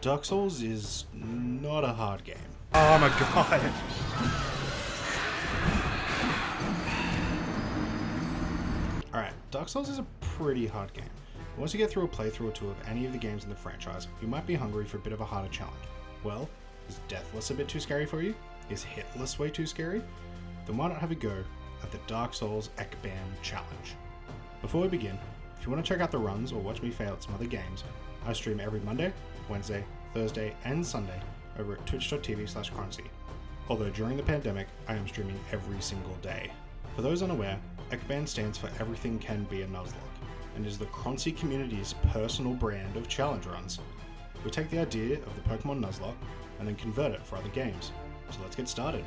Dark Souls is not a hard game. Oh my god. Alright, Dark Souls is a pretty hard game. Once you get through a playthrough or two of any of the games in the franchise, you might be hungry for a bit of a harder challenge. Well, is Deathless a bit too scary for you? Is Hitless way too scary? Then why not have a go at the Dark Souls ECBAN challenge? Before we begin, if you want to check out the runs or watch me fail at some other games, I stream every Monday, Wednesday, Thursday, and Sunday over at twitch.tv/Crunchy. Although during the pandemic, I am streaming every single day. For those unaware, ECBAN stands for Everything Can Be a Nuzlocke, and is the Crunchy community's personal brand of challenge runs. We take the idea of the Pokemon Nuzlocke and then convert it for other games. So let's get started.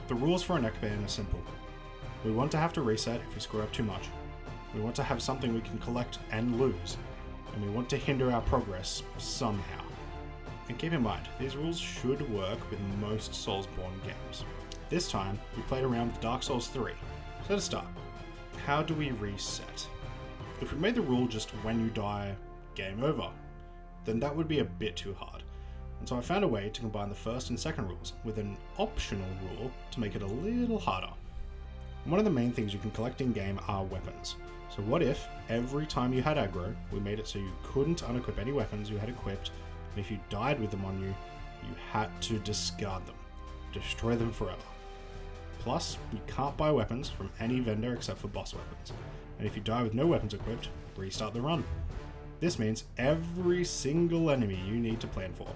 The rules for an ECBAN are simple. We want to have to reset if we screw up too much. We want to have something we can collect and lose. And we want to hinder our progress somehow. And keep in mind, these rules should work with most Soulsborne games. This time, we played around with Dark Souls 3. So to start, how do we reset? If we made the rule just when you die, game over, then that would be a bit too hard. And so I found a way to combine the first and second rules with an optional rule to make it a little harder. One of the main things you can collect in game are weapons. So what if, every time you had aggro, we made it so you couldn't unequip any weapons you had equipped, and if you died with them on you, you had to discard them. Destroy them forever. Plus, you can't buy weapons from any vendor except for boss weapons, and if you die with no weapons equipped, restart the run. This means every single enemy you need to plan for.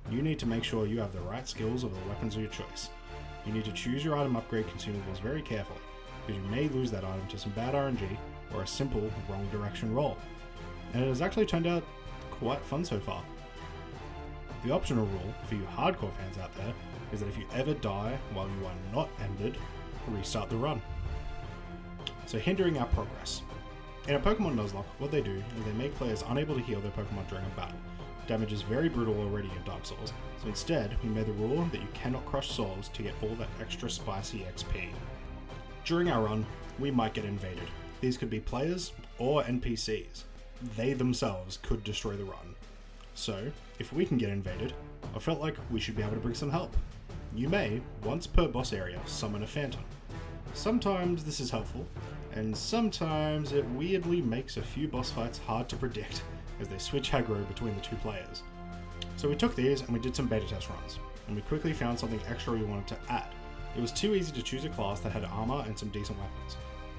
You need to make sure you have the right skills of the weapons of your choice. You need to choose your item upgrade consumables very carefully, because you may lose that item to some bad RNG or a simple wrong direction roll. And it has actually turned out quite fun so far. The optional rule for you hardcore fans out there is that if you ever die while you are not ended, restart the run. So hindering our progress. In a Pokemon Nuzlocke, what they do is they make players unable to heal their Pokemon during a battle. Damage is very brutal already in Dark Souls, so instead we made the rule that you cannot crush souls to get all that extra spicy XP. During our run, we might get invaded. These could be players or NPCs. They themselves could destroy the run. So, if we can get invaded, I felt like we should be able to bring some help. You may, once per boss area, summon a phantom. Sometimes this is helpful, and sometimes it weirdly makes a few boss fights hard to predict as they switch aggro between the two players. So we took these and we did some beta test runs, and we quickly found something extra we wanted to add. It was too easy to choose a class that had armor and some decent weapons,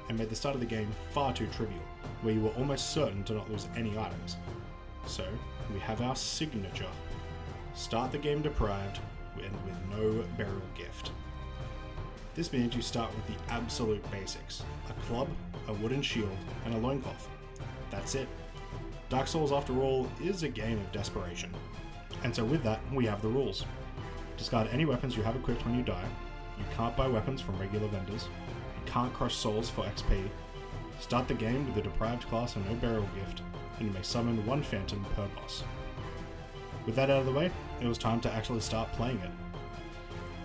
and made the start of the game far too trivial, where you were almost certain to not lose any items. So, we have our signature. Start the game deprived and with no burial gift. This means you start with the absolute basics: a club, a wooden shield, and a loincloth. That's it. Dark Souls, after all, is a game of desperation. And so with that, we have the rules. Discard any weapons you have equipped when you die. You can't buy weapons from regular vendors. You can't crush souls for XP. Start the game with a deprived class and no burial gift, and you may summon one phantom per boss. With that out of the way, it was time to actually start playing it.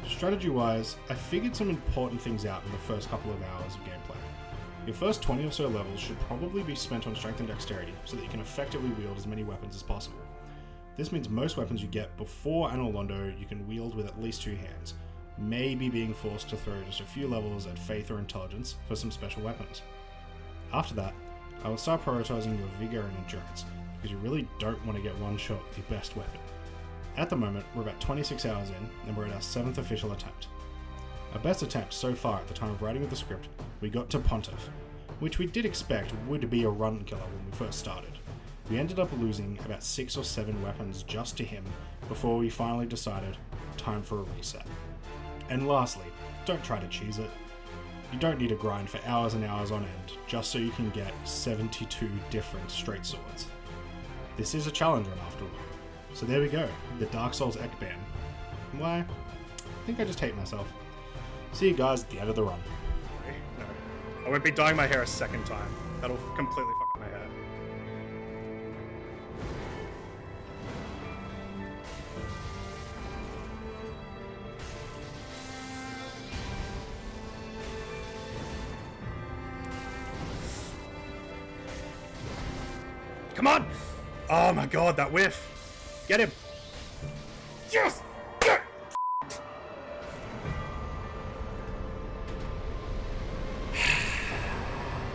Strategy-wise, I figured some important things out in the first couple of hours of gameplay. Your first 20 or so levels should probably be spent on strength and dexterity, so that you can effectively wield as many weapons as possible. This means most weapons you get before Anor Londo you can wield with at least two hands, maybe being forced to throw just a few levels at Faith or Intelligence for some special weapons. After that, I would start prioritizing your Vigor and Endurance, because you really don't want to get one shot with your best weapon. At the moment, we're about 26 hours in, and we're at our 7th official attempt. Our best attempt so far at the time of writing of the script, we got to Pontiff, which we did expect would be a run killer when we first started. We ended up losing about 6 or 7 weapons just to him before we finally decided, time for a reset. And lastly, don't try to cheese it. You don't need to grind for hours and hours on end just so you can get 72 different straight swords. This is a challenge run after all. So there we go, the Dark Souls ECBAN. Why? I think I just hate myself. See you guys at the end of the run. No. I won't be dyeing my hair a second time. That'll completely fuck up my hair. Come on! Oh my god, that whiff! Get him! Yes!